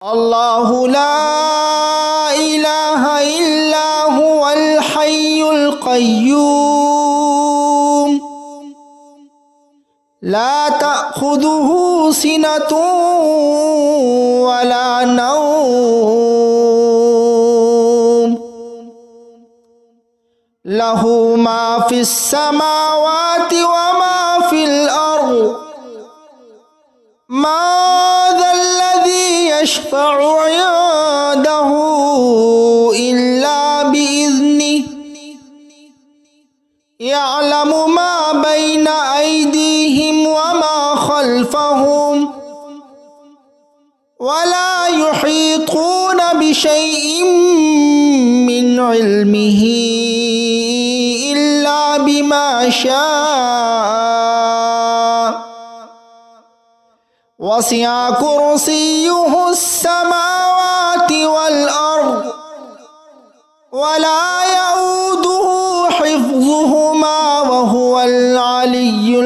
الله لا إله إلا هو الحي القيوم لا تأخذه سنة ولا نوم له ما في السماوات وما في الأرض ما ذا الذي يشفع عنده إلا بإذنه يعلم ما بين أيديهم وما خلفهم ولا يحيطون بشيء من علمه إلا بما شاء وسع كرسيه السماوات والأرض ولا يؤوده حفظهما وهو العلي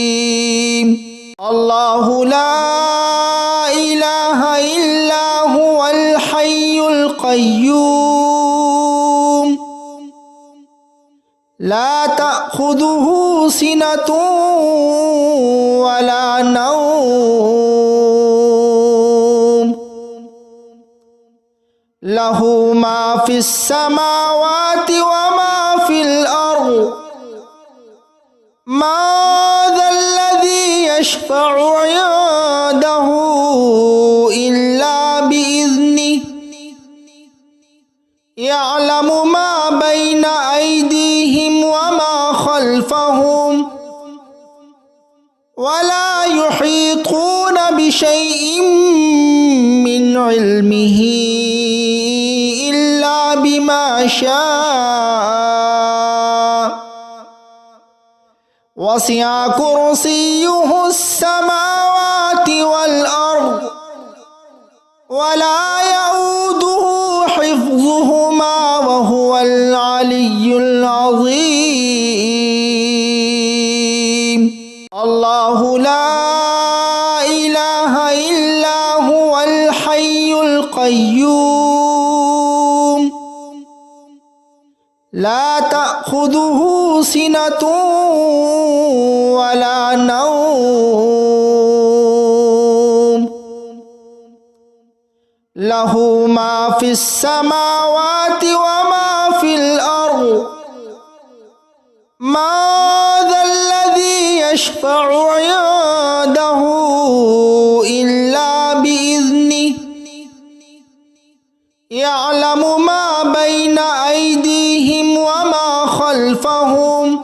العظيم الله لا إله إلا هو الحي القيوم لا تأخذه سنة ولا نوم له ما في السماوات وما في الأرض ما ذا الذي يشفع عنده إلا بإذنه يعلم ما بين أيديهم وما خلفهم ولا يحيطون بشيء من علمه إلا بما شاء وسع كرسيه السماوات والأرض ولا يؤوده حفظهما وهو العلي العظيم الله لا إله إلا هو الحي القيوم لا تأخذه سنة ولا نوم له ما في السماوات وما في الأرض ما ذا الذي يشفع عنده إلا بإذنه يعلم ما بين أيديهم وما خلفهم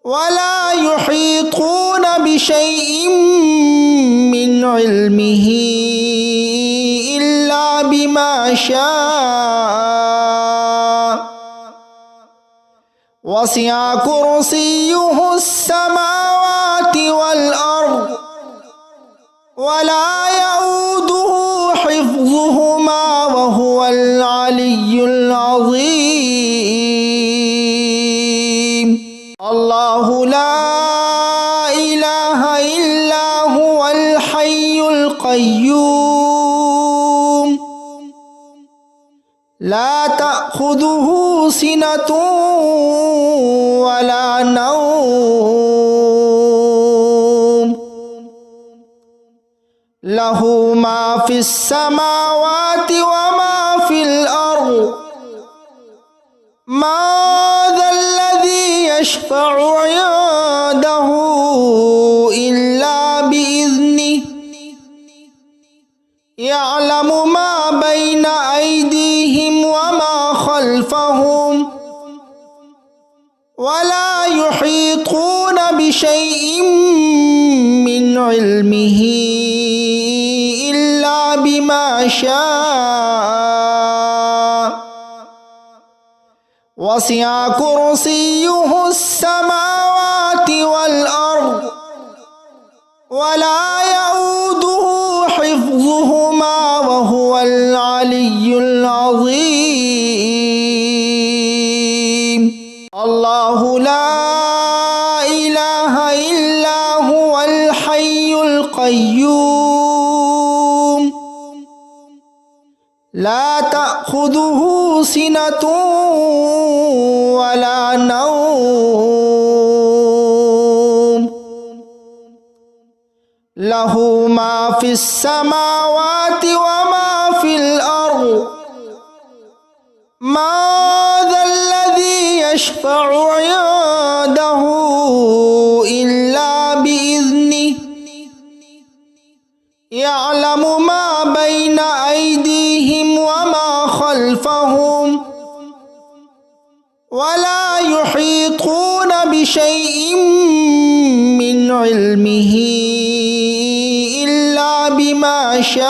ولا يحيطون بشيء من علمه إلا بما شاء وسع كرسيه السماوات والأرض ولا يؤوده حفظهما وهو العلي العظيم الله لا إله إلا هو الحي القيوم لا تأخذه سنة ولا نوم له ما في السماوات وما في الأرض ما ذا الذي يشفع عنده إلا بإذنه يعلم ما بين أيديهم وما خلفهم ولا يحيطون بشيء من علمه إلا بما شاء وسع كرسيه السماوات والأرض ولا يؤوده حفظهما وهو العلي العظيم الله لا إله إلا هو الحي القيوم القيوم لا تأخذه سنة ولا نوم له ما في السماوات وما في الأرض ما ذا الذي يشفع عنده إلا بإذنه يعلم ما بين أيديهم وما خلفهم ولا يحيطون بشيء من علمه إلا بما شاء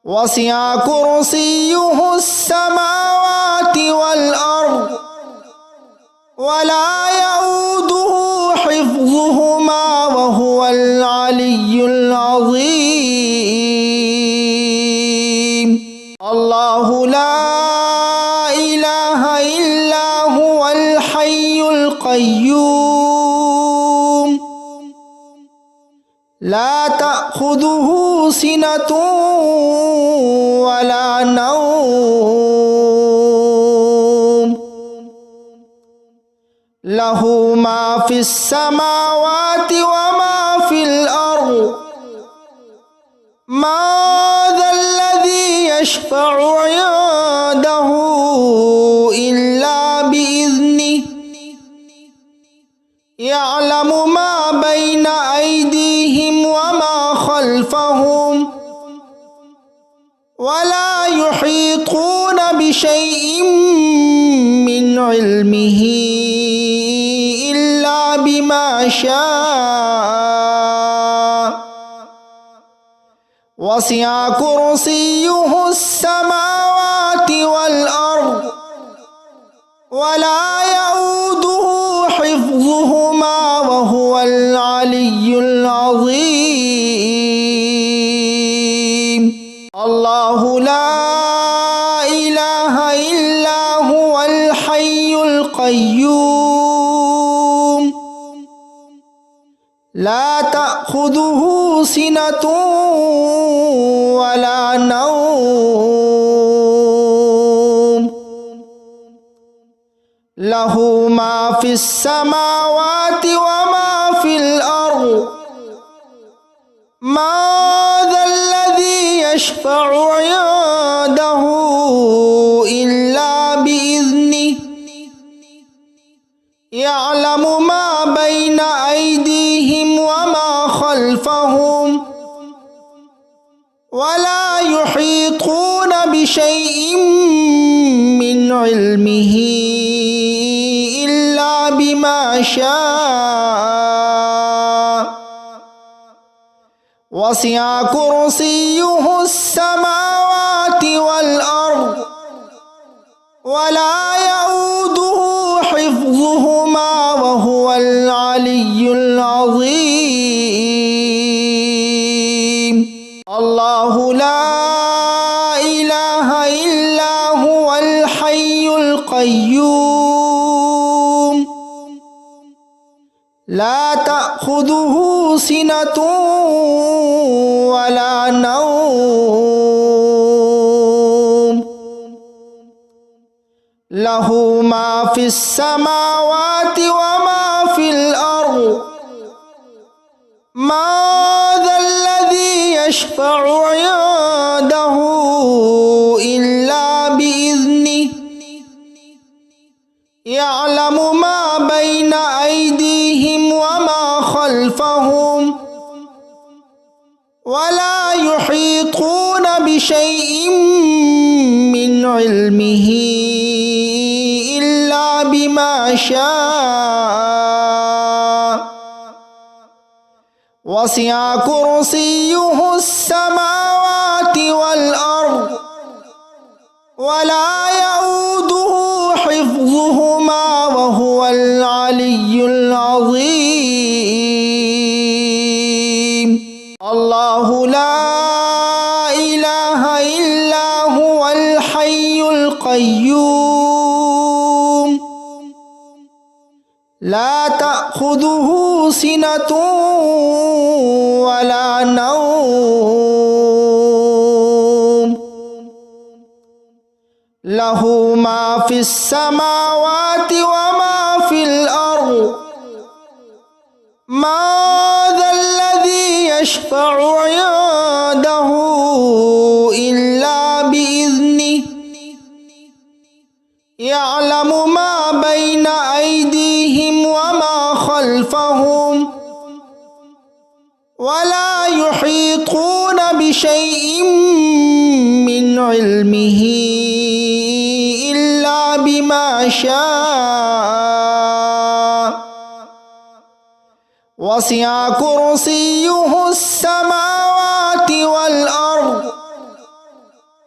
وسع كرسيه السماوات والأرض ولا يؤوده حفظهما وهو العلي العظيم الله لا إله إلا هو الحي القيوم لا تأخذه سنة ولا نوم له ما في السماوات وما في الأرض ما ذا الذي يشفع عنده إلا بإذنه يعلم ما بين أيديهم وما خلفهم ولا يحيطون بشيء من علمه إلا بما شاء وسع كرسيه السماوات والأرض ولا يؤوده حفظهما وهو العلي العظيم الله لا إله إلا هو الحي القيوم لا تأخذه سنة ولا نوم له ما في السماوات وما في الأرض ما ذا الذي يشفع عنده إلا بإذنه يعلم ما بين أيديهم وما خلفهم ولا يحيطون بشيء من علمه إلا بما شاء وسع كرسيه السماوات والأرض ولا يؤوده حفظهما وهو العلي العظيم الله لا إله إلا هو الحي القيوم لا تأخذه سنة ولا نوم له ما في السماوات وما في الأرض ما ذا الذي يشفع عنده إلا بإذنه يعلم ما بين أيديهم وما خلفهم ولا يحيطون بشيء من علمه إلا بما شاء وسع كرسيه السماوات والأرض ولا يؤوده حفظهما وهو العلي العظيم الله لا إله إلا هو الحي القيوم لا تأخذه تأخذه سنة ولا نوم له ما في السماوات وما في الأرض ما ذا الذي يشفع عنده إلا بإذنه يعلم ما بين أيديهم وما خلفهم ولا يحيطون بشيء من علمه إلا بما شاء وسع كرسيه السماوات والأرض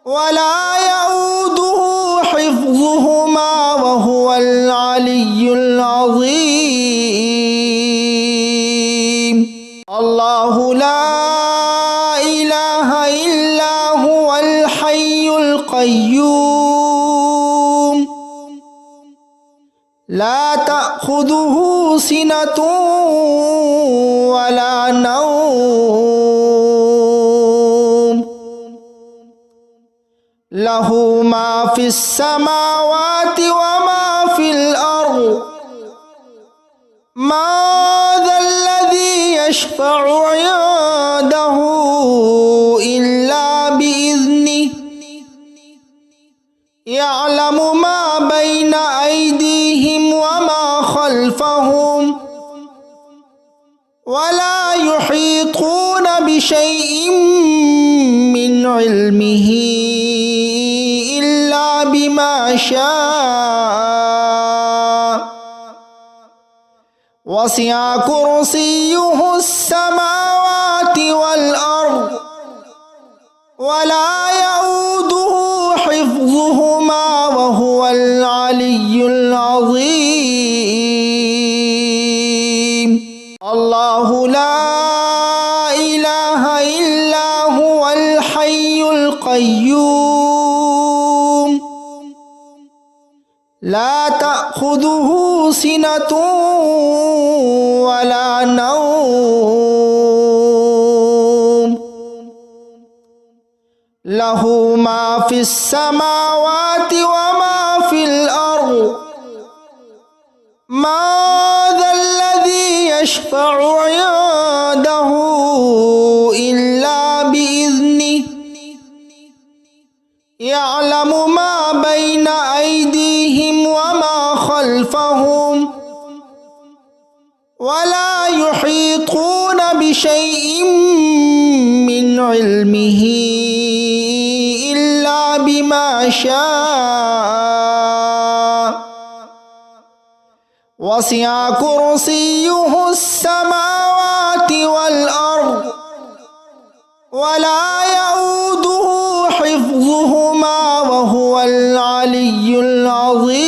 ولا يؤوده حفظهما وهو العلي العظيم الله لا إله إلا هو الحي القيوم لا تأخذه سنة ولا نوم له ما في السماوات وما في الأرض ما ذا الذي يشفع عنده إلا بإذنه يعلم ما بين أيديهم وما خلفهم ولا يحيطون بشيء من علمه إلا بما شاء وسع كرسيه السماوات والأرض ولا يؤوده حفظهما وهو العلي العظيم الله لا إله إلا هو الحي القيوم لا تأخذه سنة ولا نوم له ما في السماوات وما في الأرض ما ذا الذي يشفع عنده إلا بإذنه يعلم ما بين أيديهم وما خلفهم ولا يحيطون بشيء من علمه إلا بما شاء وسع كرسيه السماوات والأرض ولا يؤوده حفظهما وهو العلي العظيم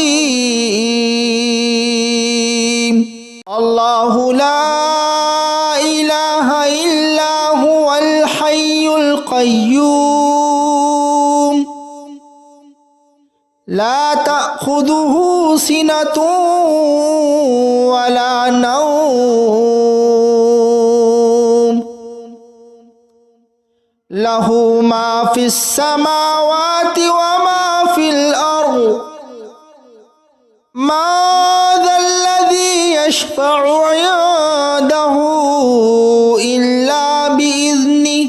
الله لا إله إلا هو الحي القيوم لا تأخذه سنة ولا نوم له ما في السماوات وما في الأرض ما ذا الذي يشفع عنده إلا بإذنه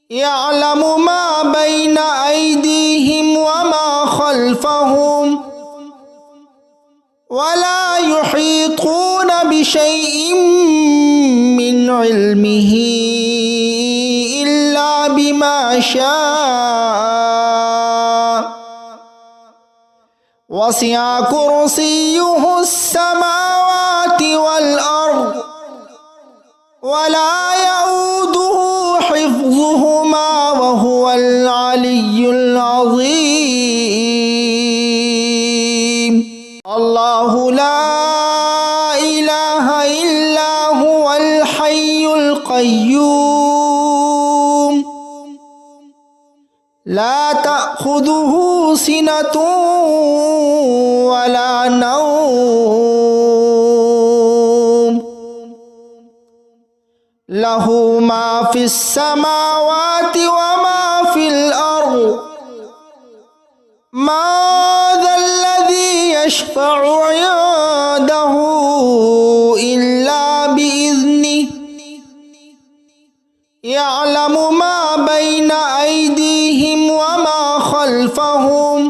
يعلم ما بين أيديهم وما خلفهم ولا يحيطون بشيء من علمه إلا بما شاء وسع كرسيه السماوات والأرض ولا يؤوده حفظهما وهو العلي العظيم الله لا إله إلا هو الحي القيوم لا تأخذه سنة ولا نوم লাহু মা ফিস সামাওয়াতি ওয়া মা ফিল আরদ মা যাল্লাযী ইয়াশফাউ ইনদাহু ইল্লা বিইذনিহি ইয়ালামু মা বাইনা আইদিহিম ওয়া মা খালফাহুম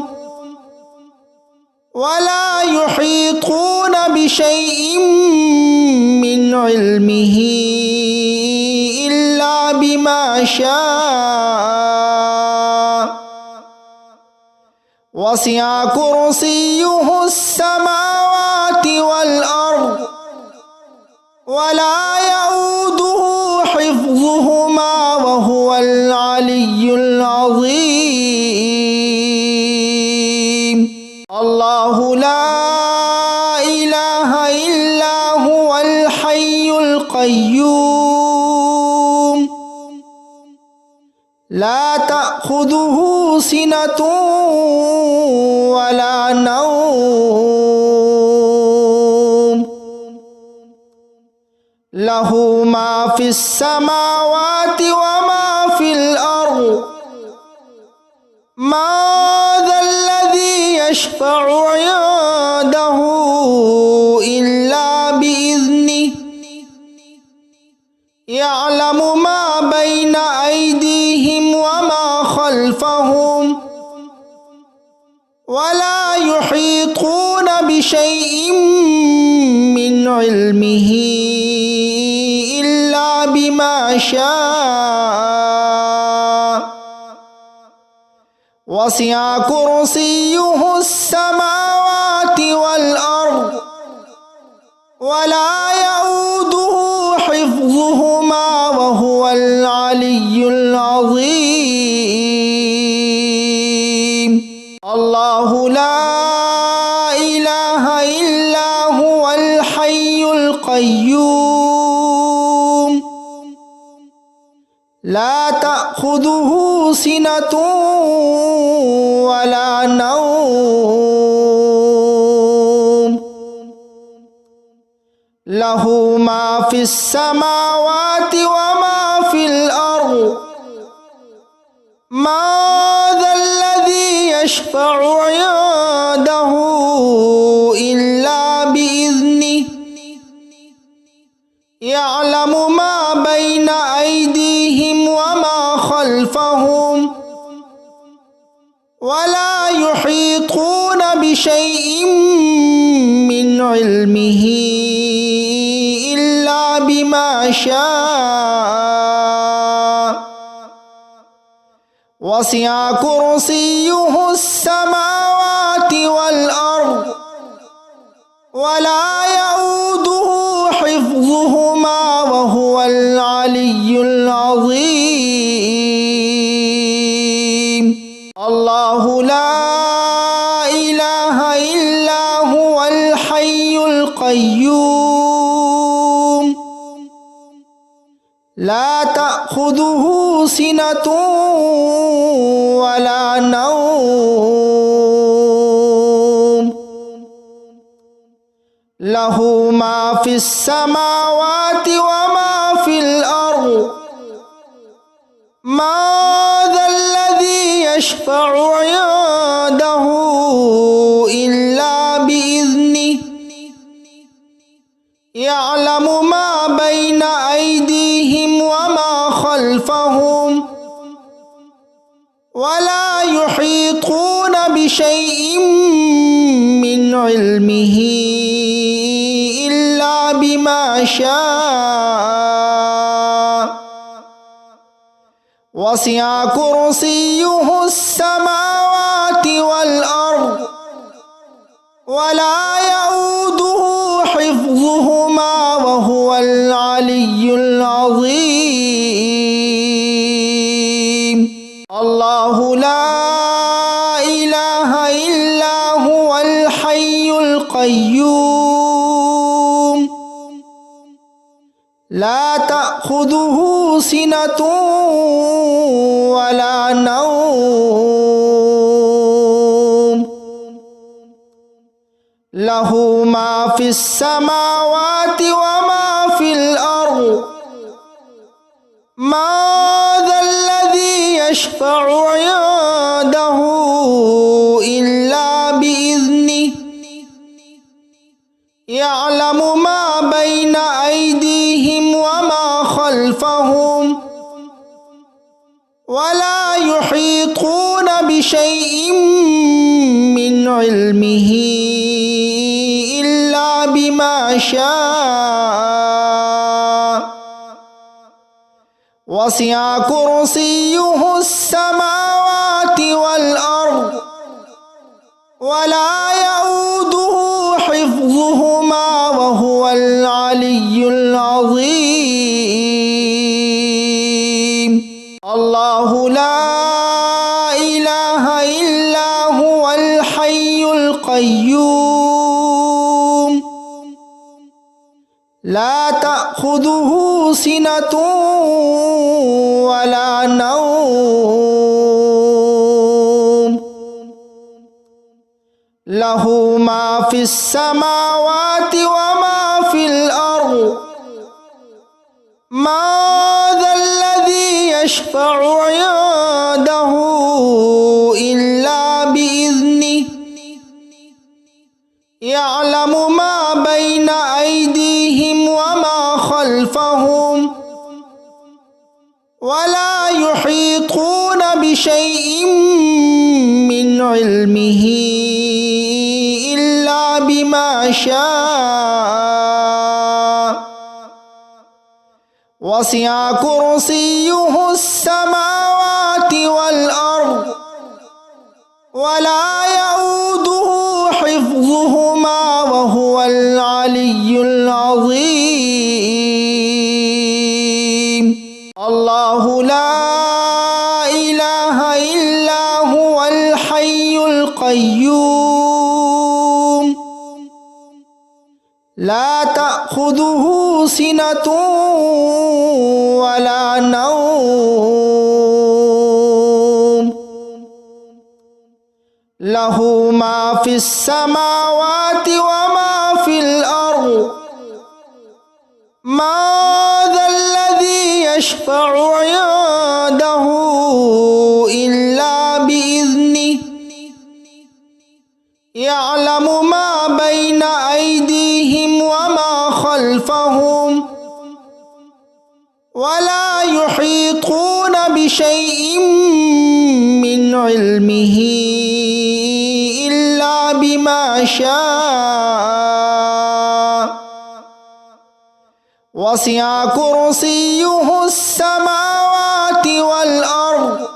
ওয়া লা ইউহীতুনা বিশাইইন মিন ইলমিহি ইল্লা বিমা শাআ ওয়াসি'a কুরসিয়্যুহুস সামাওয়াতি ওয়াল আরদ ওয়া লা ইয়াউদুহু হিফযুহুমা ওয়া হুয়াল আলিয়্যুল আযীম। আল্লাহু লা ইলাহা ইল্লা হুয়াল হাইয়ুল কাইয়্যুম লা তা'খুযুহু সিনাতুন ওয়া লা নাওম লাহু মা ফিস সামাওয়াতি ওয়া মা ফিল আরদ মা যাল্লাযী ইয়াশফাউ ইনদাহু ইল্লা বিইذনিহি ইয়ালামু মা বাইনা আইদিহিম ওয়া মা খালফাহুম ওয়া লা ইউহীতুনা বিশাইইন মিন ইলমিহি ইল্লা বিমা শাআ ওয়াসি'a কুরসিয়্যুহুস সামাওয়াতি ওয়াল আরদ ওয়া লা ইয়াউদুহু হিফযুহুমা ওয়া হুয়াল আলিয়্যুল আযীম। আল্লাহু লা ইলাহা ইল্লা হুয়াল হাইয়ুল কাইয়্যুম লা তা'খুযুহু সিনাতুন ওয়া লা নাওম লাহু মা ফিস সামাওয়াতি ওয়া মা ফিল আরদ মা যাল্লাযী ইয়াশফাউ ইনদাহু ইল্লা বিইذনিহি ইয়ালামু মা বাইনা আইদিহিম ওয়া মা খালফাহুম ওয়া লা ইউহীতুনা বিশাইইন মিন ইলমিহি ইল্লা বিমা শাআ ওয়াসি'a কুরসিয়্যুহুস সামাওয়াতি ওয়াল আরদ ওয়া লা ইয়াউদুহু হিফযুহুমা ওয়া হুয়াল আলিয়্যুল আযীম। আল্লাহু লা ইলাহা ইল্লা হুয়াল হাইয়ুল কাইয়্যুম লা তা'খুযুহু সিনাতুন ওয়া লা নাওম লাহু মা ফিস সামাওয়াতি ওয়া মা ফিল আরদ মা যাল্লাযী ইয়াশফাউ ইনদাহু ইল্লা বিইذনিহি ইয়ালামু মা বাইনা আইদিহিম ওয়া মা খালফাহুম ওয়া লা ইউহীতুনা বিশাইইন মিন ইলমিহি ইল্লা বিমা শাআ ওয়াসি'a কুরসিয়্যুহুস সামাওয়াতি ওয়াল আরদ ওয়া লা ইয়াউদুহু হিফযুহুমা ওয়া হুয়াল আলিয়্যুল আযীম। আল্লাহু লা ইলাহা ইল্লা হুয়াল হাইয়ুল কাইয়্যুম লা তা'খুযুহু সিনাতুন ওয়া লা নাওম লাহু মা ফিস সামাওয়াতি ওয়া মা ফিল আরদ ما ذا الذي يشفع عنده إلا بإذنه يعلم ما بين أيديهم وما خلفهم ولا يحيطون بشيء من علمه إلا بما شاء وسع كرسيه السماوات والأرض ولا يؤوده حفظهما وهو العلي العظيم الله لا إله إلا هو الحي القيوم لا تأخذه سنة ولا نوم له ما في السماوات وما في الأرض ما ذا الذي يشفع عنده إلا بإذنه يعلم ما بين أيديهم وما خلفهم ولا يحيطون بشيء من علمه إلا بما شاء وسع كرسيه السماوات والأرض ولا يؤوده حفظهما وهو العلي العظيم الله لا إله إلا هو الحي القيوم لا تأخذه سنة ولا نوم له ما في السماوات وما في الأرض ما ذا الذي يشفع عنده إلا بإذنه يعلم ما بين أيديهم وما خلفهم ولا يحيطون بشيء من علمه إلا بما شاء وسع كرسيه السماوات والأرض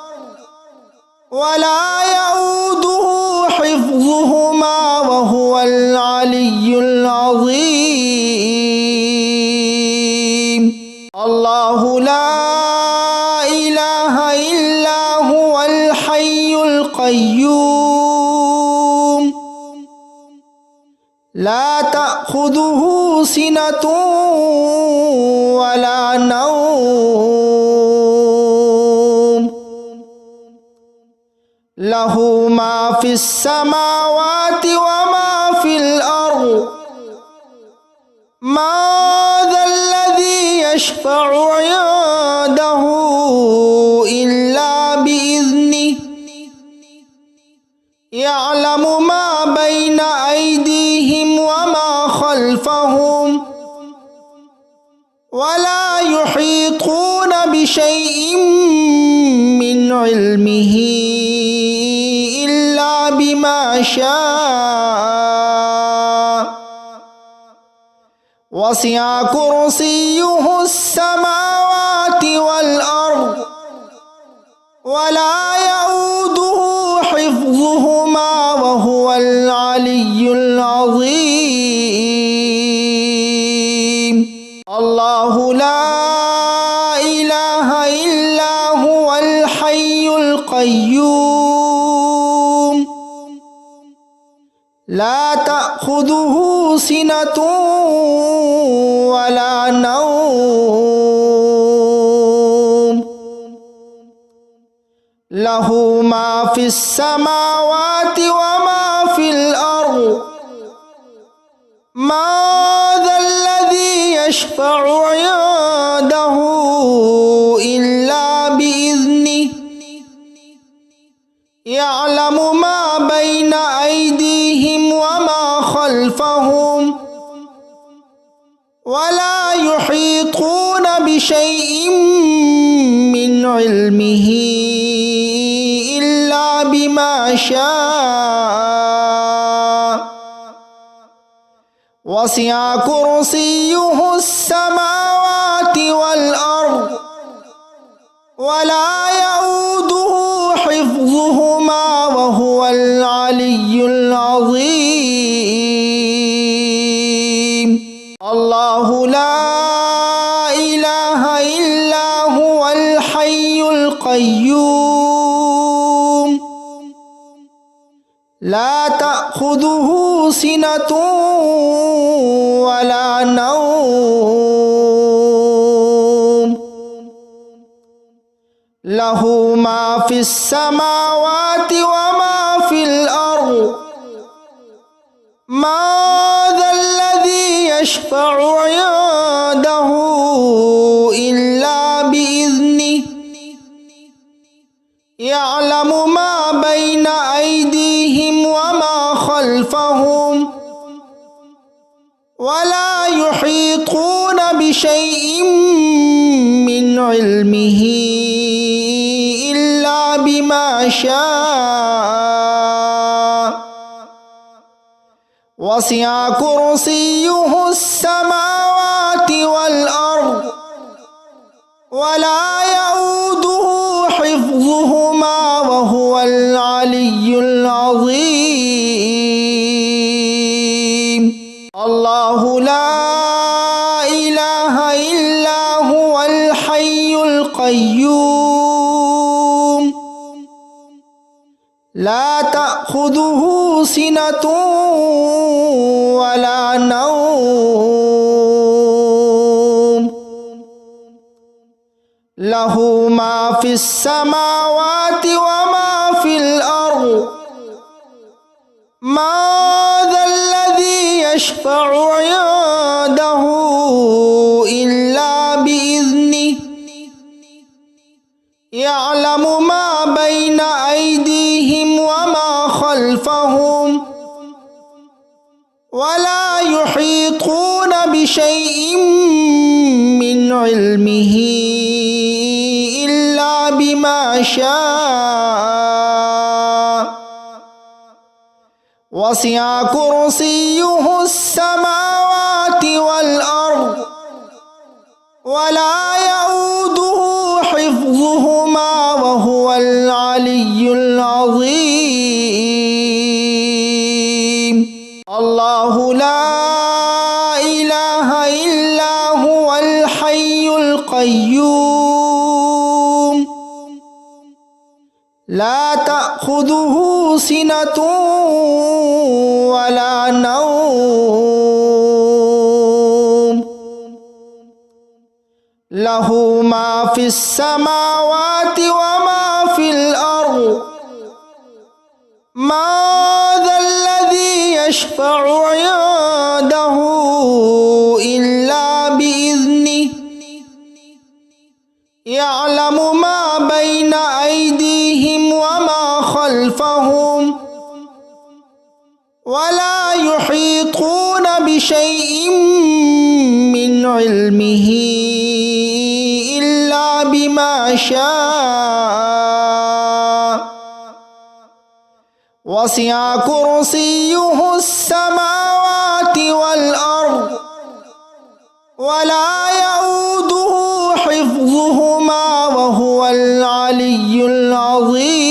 ولا يؤوده حفظهما وهو العلي العظيم الله لا إله إلا هو الحي القيوم لا تأخذه سنة ولا نوم له ما في السماوات وما في الأرض ما ذا الذي يشفع عنده إلا بإذنه يعلم ما بين أيديهم وما خلفهم ولا يحيطون بشيء من علمه إلا بما شاء وسع كرسيه السماوات والأرض ولا يؤوده حفظهما وهو العلي العظيم الله لا إله إلا هو الحي القيوم لا تأخذه سنة ولا نوم له ما في السماوات وما في الأرض ما ذا الذي يشفع عنده ولا يحيطون بشيء من علمه إلا بما شاء وسع كرسيه السماوات والأرض ولا يؤوده حفظهما وهو العلي العظيم الله لا إله إلا هو الحي القيوم لا تأخذه سنة ولا نوم له ما في السماوات وما في الأرض ما ذا الذي يشفع عنده إلا بإذنه يعلم ما بين أيديهم وما خلفهم ولا يحيطون بشيء من علمه إلا بما شاء وسع كرسيه السماوات والأرض ولا يؤوده حفظهما وهو العلي العظيم الله لا إله إلا هو الحي القيوم لا تأخذه سنة ولا نوم له ما في السماوات وما في الأرض ما ذا الذي يشفع عنده إلا بإذنه يعلم ما بين أيديهم وما خلفهم ولا يحيطون بشيء من علمه إلا بما شاء وسع كرسيه السماوات والأرض ولا يؤوده حفظهما وهو العلي العظيم الله لا إله إلا هو الحي القيوم لا تأخذه سنة ولا نوم له ما في السماوات وما في الأرض ما ذا الذي يشفع عنده إلا بإذنه يعلم ما بين أيديهم وما خلفهم ولا يحيطون بشيء من علمه إلا بما شاء وسع كرسيه السماوات والأرض ولا يؤوده حفظهما وهو العلي العظيم